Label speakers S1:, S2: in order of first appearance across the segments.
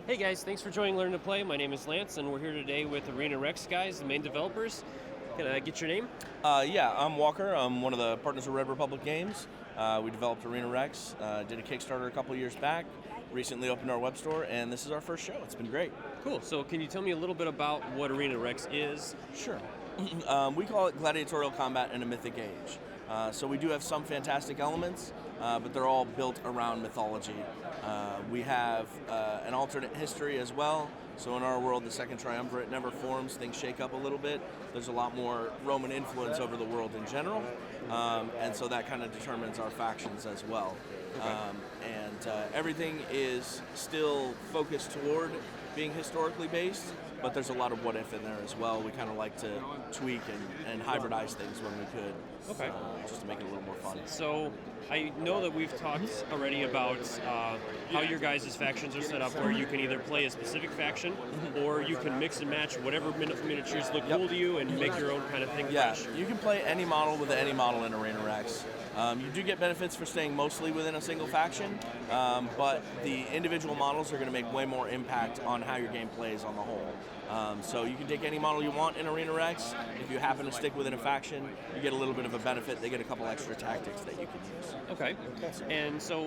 S1: Hey guys, thanks for joining Learn to Play. My name is Lance, and we're here today with Arena Rex guys, the main developers. Can I get your name?
S2: Yeah, I'm Walker. I'm one of the partners of Red Republic Games. We developed Arena Rex, did a Kickstarter a couple years back, recently opened our web store, and this is our first show. It's been great.
S1: Cool. So can you tell me a little bit about what Arena Rex is?
S2: Sure. We call it gladiatorial combat in a mythic age. So we do have some fantastic elements, but they're all built around mythology. We have an alternate history as well. So in our world, the Second Triumvirate never forms. Things shake up a little bit. There's a lot more Roman influence over the world in general. And so that kind of determines our factions as well. And everything is still focused toward being historically based, but there's a lot of what if in there as well. We kind of like to tweak and hybridize things when we could, just to make it a little more fun.
S1: So I know that we've talked already about how your guys' factions are set up, where you can either play a specific faction or you can mix and match whatever miniatures look cool to you and make your own kind of thing fresh.
S2: You can play any model with any model in Arena Rex. You do get benefits for staying mostly within a single faction, but the individual models are going to make way more impact on how your game plays on the whole. So you can take any model you want in Arena Rex. If you happen to stick within a faction, you get a little bit of a benefit. They get a couple extra tactics that you can use.
S1: Okay. And so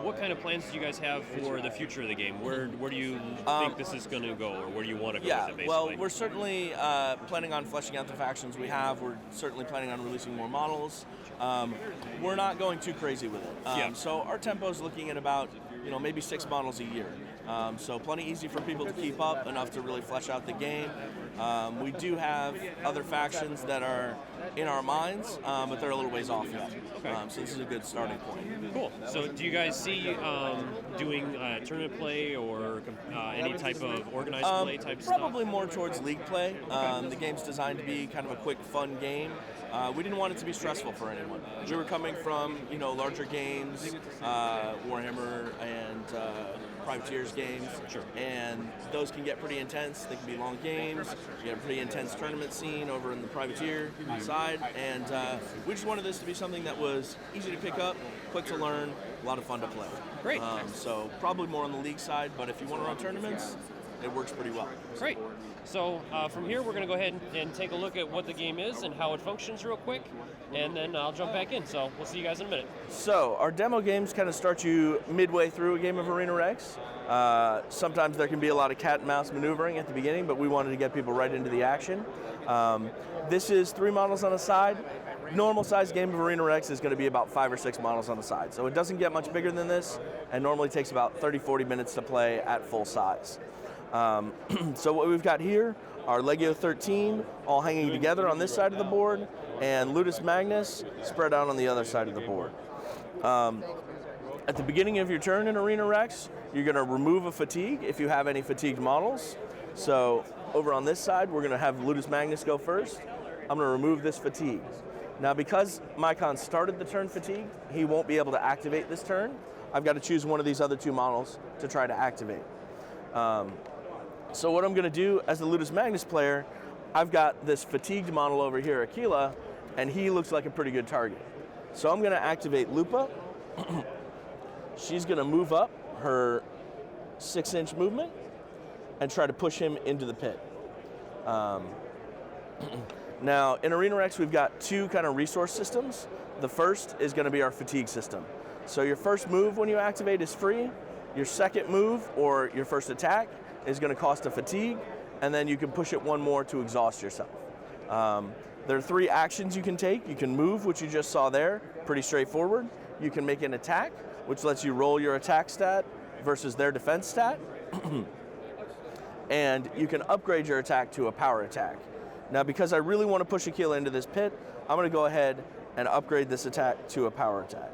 S1: what kind of plans do you guys have for the future of the game? Where do you think this is going to go, or where do you want to go with it, basically?
S2: Well, we're certainly planning on fleshing out the factions we have. We're certainly planning on releasing more models. We're not going too crazy with it. So our tempo is looking at about maybe 6 models a year. So plenty easy for people to keep up, enough to really flesh out the game. We do have other factions that are in our minds, but they're a little ways off yet. So this is a good starting point.
S1: Cool. So do you guys see doing tournament play or any type of organized play type stuff?
S2: Probably more towards league play. The game's designed to be kind of a quick, fun game. We didn't want it to be stressful for anyone. We were coming from larger games, Warhammer and Privateers games, and those can get pretty intense. They can be long games. You get a pretty intense tournament scene over in the Privateer side, and we just wanted this to be something that was easy to pick up, quick to learn, a lot of fun to play.
S1: Great.
S2: So probably more on the league side, but if you want to run tournaments, it works pretty well.
S1: Great. So from here, we're going to go ahead and take a look at what the game is and how it functions real quick, and then I'll jump back in. So we'll see you guys in a minute.
S2: So our demo games kind of start you midway through a game of Arena Rex. Sometimes there can be a lot of cat and mouse maneuvering at the beginning, but we wanted to get people right into the action. This is 3 models on a side. Normal size game of Arena Rex is going to be about 5 or 6 models on the side. So it doesn't get much bigger than this, and normally takes about 30-40 minutes to play at full size. So what we've got here are Legio 13 all hanging together on this side of the board, and Ludus Magnus spread out on the other side of the board. At the beginning of your turn in Arena Rex, you're going to remove a fatigue if you have any fatigued models. So over on this side, we're going to have Ludus Magnus go first. I'm going to remove this fatigue. Now, because Mycon started the turn fatigued, he won't be able to activate this turn. I've got to choose one of these other 2 models to try to activate. So what I'm going to do as the Ludus Magnus player, I've got this fatigued model over here, Aquila, and he looks like a pretty good target. So I'm going to activate Lupa. She's going to move up her 6-inch movement and try to push him into the pit. Now, in Arena Rex, we've got 2 kind of resource systems. The first is going to be our fatigue system. So your first move when you activate is free. Your second move, or your first attack, is going to cost a fatigue, and then you can push it 1 more to exhaust yourself. There are 3 actions you can take. You can move, which you just saw there, pretty straightforward. You can make an attack, which lets you roll your attack stat versus their defense stat. And you can upgrade your attack to a power attack. Now, because I really want to push Aquila into this pit, I'm going to go ahead and upgrade this attack to a power attack.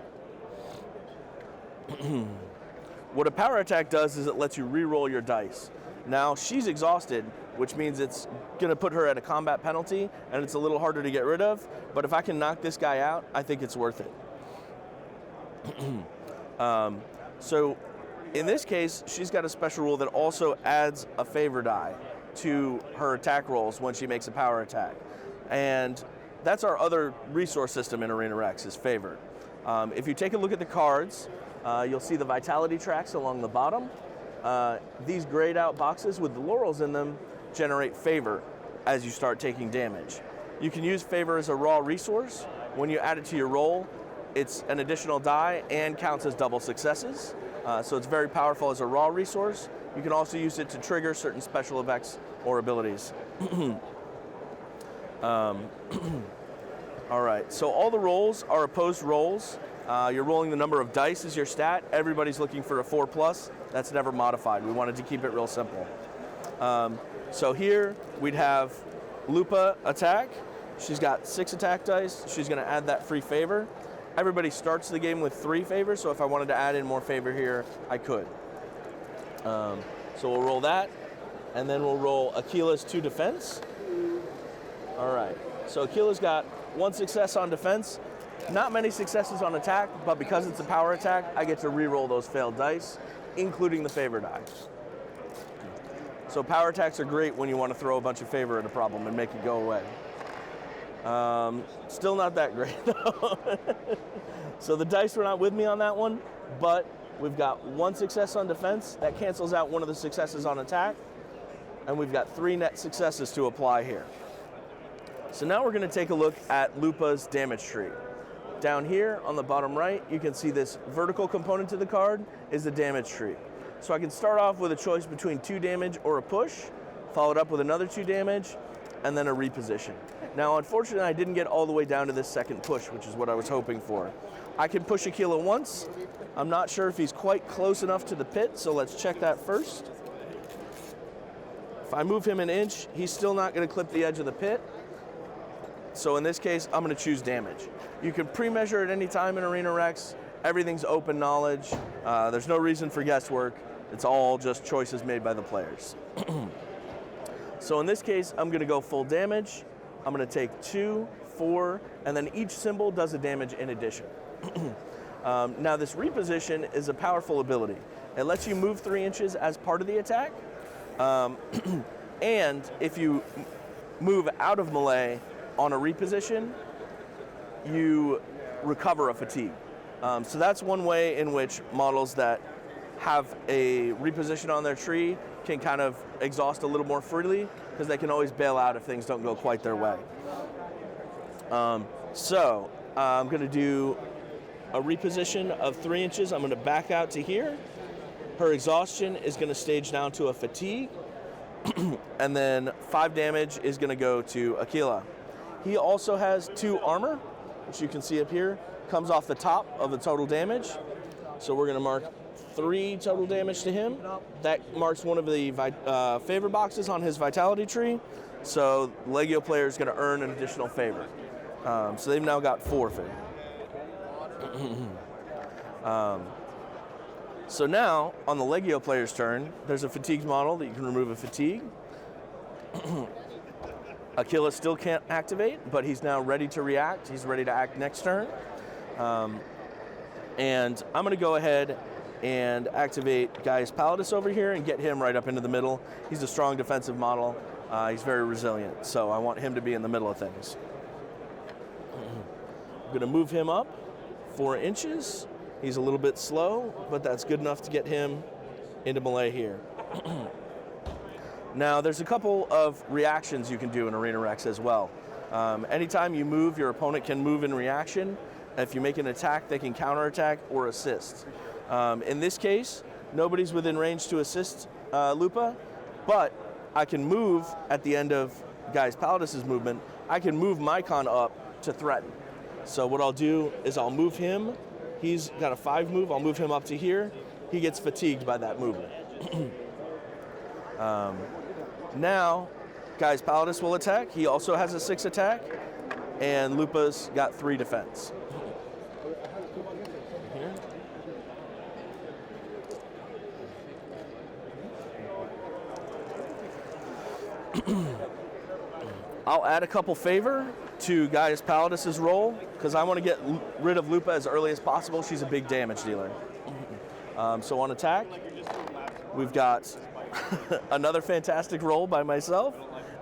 S2: What a power attack does is it lets you re-roll your dice. Now, she's exhausted, which means it's going to put her at a combat penalty, and it's a little harder to get rid of. But if I can knock this guy out, I think it's worth it. So in this case, she's got a special rule that also adds a favor die to her attack rolls when she makes a power attack. And that's our other resource system in Arena Rex, is favor. If you take a look at the cards, you'll see the vitality tracks along the bottom. these grayed out boxes with the laurels in them generate favor as you start taking damage. You can use favor as a raw resource. When you add it to your roll, it's an additional die and counts as double successes. So it's very powerful as a raw resource. You can also use it to trigger certain special effects or abilities. All right, so all the rolls are opposed rolls. You're rolling the number of dice as your stat. Everybody's looking for a 4+. That's never modified. We wanted to keep it real simple. So here we'd have Lupa attack. She's got 6 attack dice. She's going to add that free favor. Everybody starts the game with 3 favors, so if I wanted to add in more favor here, I could. So we'll roll that, and then we'll roll Aquila's 2 defense. All right, so Aquila's got 1 success on defense. Not many successes on attack, but because it's a power attack, I get to re-roll those failed dice, including the favor die. So power attacks are great when you want to throw a bunch of favor at a problem and make it go away. Still not that great though. So the dice were not with me on that one, but we've got 1 success on defense. That cancels out one of the successes on attack. And we've got 3 net successes to apply here. So now we're going to take a look at Lupa's damage tree. Down here on the bottom right, you can see this vertical component to the card is the damage tree. So I can start off with a choice between 2 damage or a push, followed up with another 2 damage, and then a reposition. Now, unfortunately, I didn't get all the way down to this second push, which is what I was hoping for. I can push Aquila once. I'm not sure if he's quite close enough to the pit, so let's check that first. If I move him an inch, he's still not going to clip the edge of the pit. So in this case, I'm going to choose damage. You can pre-measure at any time in Arena Rex. Everything's open knowledge. There's no reason for guesswork. It's all just choices made by the players. So in this case, I'm going to go full damage. I'm going to take 2, 4, and then each symbol does a damage in addition. Now this reposition is a powerful ability. It lets you move 3 inches as part of the attack. And if you move out of melee on a reposition, you recover a fatigue. So that's one way in which models that have a reposition on their tree can kind of exhaust a little more freely, because they can always bail out if things don't go quite their way. So I'm going to do a reposition of 3 inches. I'm going to back out to here. Her exhaustion is going to stage down to a fatigue, and then 5 damage is going to go to Aquila. He also has 2 armor, which you can see up here, comes off the top of the total damage. So we're going to mark 3 total damage to him. That marks one of the favor boxes on his vitality tree. So Legio player is going to earn an additional favor. So they've now got 4 favor. So now on the Legio player's turn, there's a fatigued model that you can remove a fatigue. Aquila still can't activate, but he's now ready to react. He's ready to act next turn. And I'm going to go ahead and activate Gaius Palladis over here and get him right up into the middle. He's a strong defensive model. He's very resilient, so I want him to be in the middle of things. I'm going to move him up 4 inches. He's a little bit slow, but that's good enough to get him into melee here. Now, there's a couple of reactions you can do in Arena Rex as well. Anytime you move, your opponent can move in reaction. If you make an attack, they can counterattack or assist. In this case, nobody's within range to assist Lupa, but I can move at the end of Gaius Palladis' movement. I can move my con up to threaten. So what I'll do is I'll move him. He's got a 5 move. I'll move him up to here. He gets fatigued by that movement. Now, Gaius Palladis will attack. He also has a 6 attack, and Lupa's got 3 defense. I'll add a couple favor to Gaius Palladis' roll, because I want to get rid of Lupa as early as possible. She's a big damage dealer. So on attack, we've got another fantastic roll by myself,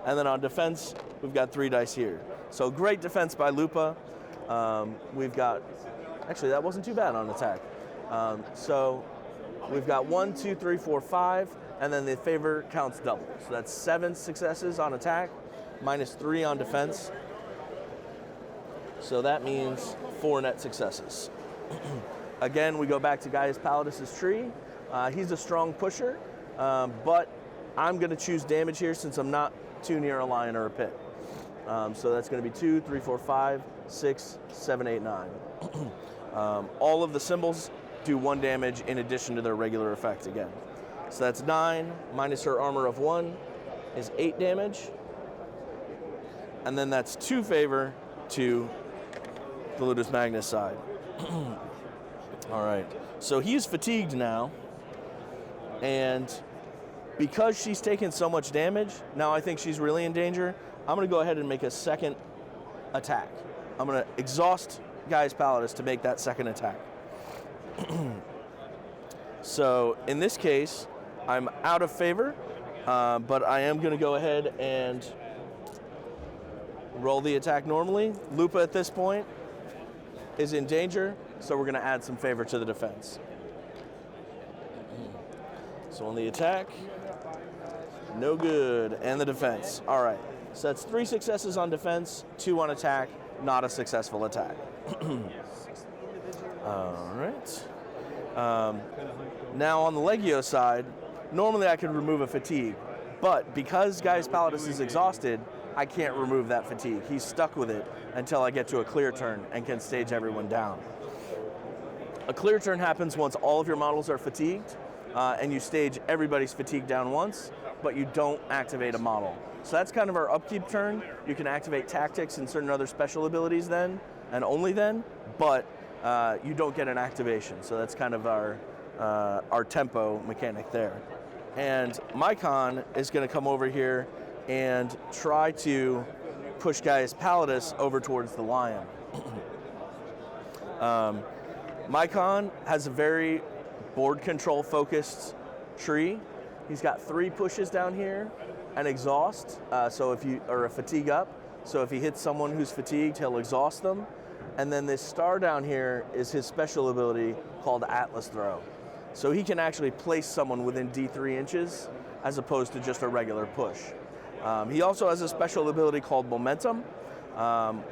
S2: and then on defense, we've got 3 dice here. So great defense by Lupa. We've got, actually that wasn't too bad on attack. So We've got 1, 2, 3, 4, 5, and then the favor counts double. So that's 7 successes on attack, minus 3 on defense. So that means 4 net successes. Again, we go back to Gaius Palladis' tree. He's a strong pusher, but I'm going to choose damage here since I'm not too near a lion or a pit. So that's going to be 2, 3, 4, 5, 6, 7, 8, 9. All of the symbols do 1 damage in addition to their regular effect again. So that's 9 minus her armor of 1 is 8 damage. And then that's 2 favor to the Ludus Magnus side. All right, so he's fatigued now. And because she's taken so much damage, now I think she's really in danger. I'm going to go ahead and make a second attack. I'm going to exhaust Gaius Palladis to make that second attack. So in this case, I'm out of favor, but I am going to go ahead and roll the attack normally. Lupa at this point is in danger, so we're going to add some favor to the defense. So on the attack, no good, and the defense. All right, so that's 3 successes on defense, 2 on attack, not a successful attack. All right. Now on the Legio side, normally I could remove a fatigue, but because Gaius Palladis is exhausted, I can't remove that fatigue. He's stuck with it until I get to a clear turn and can stage everyone down. A clear turn happens once all of your models are fatigued, and you stage everybody's fatigue down once, but you don't activate a model. So that's kind of our upkeep turn. You can activate tactics and certain other special abilities then, and only then, but you don't get an activation. So that's kind of our tempo mechanic there. And Mycon is going to come over here and try to push Gaius Palladis over towards the lion. Mycon has a very board control focused tree. He's got 3 pushes down here and exhaust, or a fatigue up. So if he hits someone who's fatigued, he'll exhaust them. And then this star down here is his special ability called Atlas Throw. So he can actually place someone within D3 inches as opposed to just a regular push. He also has a special ability called Momentum,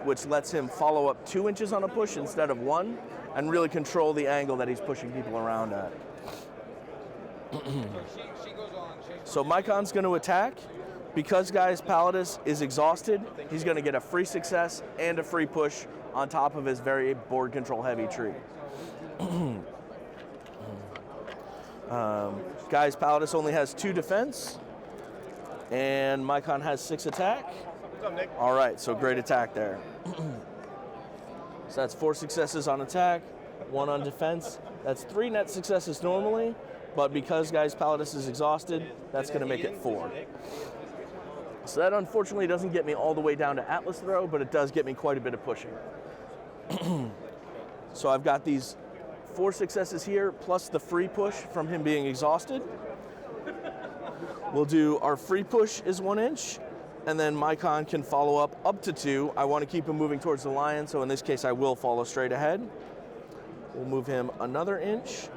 S2: which lets him follow up 2 inches on a push instead of 1, and really control the angle that he's pushing people around at. So Mycon's going to attack. Because Gaius Palladis is exhausted, he's going to get a free success and a free push on top of his very board control heavy tree. Gaius Palladis only has 2 defense, and Mycon has 6 attack.
S3: What's up, Nick?
S2: All right, so great attack there. So that's 4 successes on attack, 1 on defense. That's 3 net successes normally, but because Gaius Palladis is exhausted, that's going to make it 4. So that unfortunately doesn't get me all the way down to Atlas Throw, but it does get me quite a bit of pushing. So I've got these 4 successes here, plus the free push from him being exhausted. We'll do our free push is 1 inch, and then Mycon can follow up to 2. I want to keep him moving towards the lion, so in this case I will follow straight ahead. We'll move him another inch,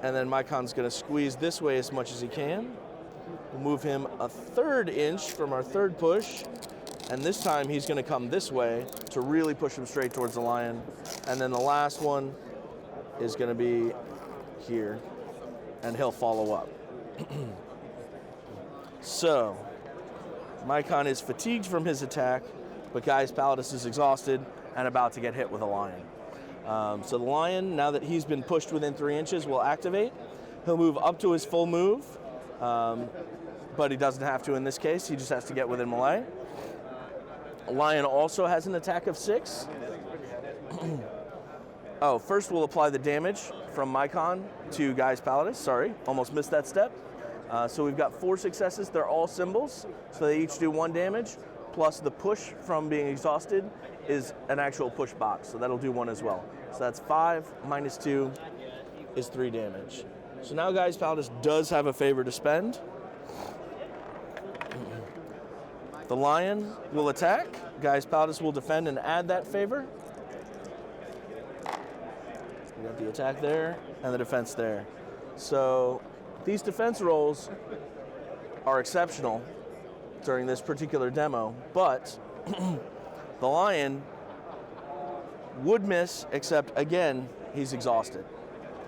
S2: and then Mycon's going to squeeze this way as much as he can. We'll move him a 1/3 inch from our 3rd push, and this time he's going to come this way to really push him straight towards the lion. And then the last one is going to be here, and he'll follow up. So, Mycon is fatigued from his attack, but Gaius Palladis is exhausted and about to get hit with a lion. So the lion, now that he's been pushed within 3 inches, will activate. He'll move up to his full move, but he doesn't have to in this case. He just has to get within melee. Lion also has an attack of 6. Oh, first we'll apply the damage from Mycon to Gaius Palladis. Sorry, almost missed that step. So we've got 4 successes. They're all symbols, so they each do 1 damage, plus the push from being exhausted is an actual push box, so that'll do 1 as well. So that's 5 minus 2 is 3 damage. So now Gaius Palladis does have a favor to spend. The lion will attack. Gaius Palladis will defend and add that favor. We got the attack there and the defense there. So these defense rolls are exceptional during this particular demo, but the lion would miss, except again, he's exhausted.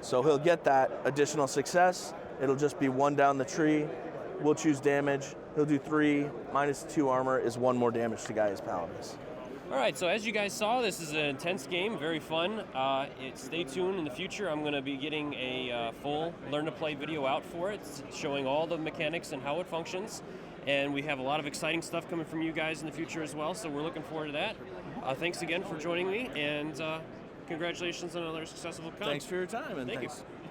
S2: So he'll get that additional success. It'll just be 1 down the tree. We'll choose damage. He'll do 3, -2 armor is 1 more damage to Gaia's Paladins.
S1: All right, so as you guys saw, this is an intense game, very fun. Stay tuned in the future. I'm going to be getting a full Learn to Play video out for it, showing all the mechanics and how it functions. And we have a lot of exciting stuff coming from you guys in the future as well, so we're looking forward to that. Thanks again for joining me, and congratulations on another successful con.
S2: Thanks for your time, and
S1: Thank
S2: thanks.
S1: you.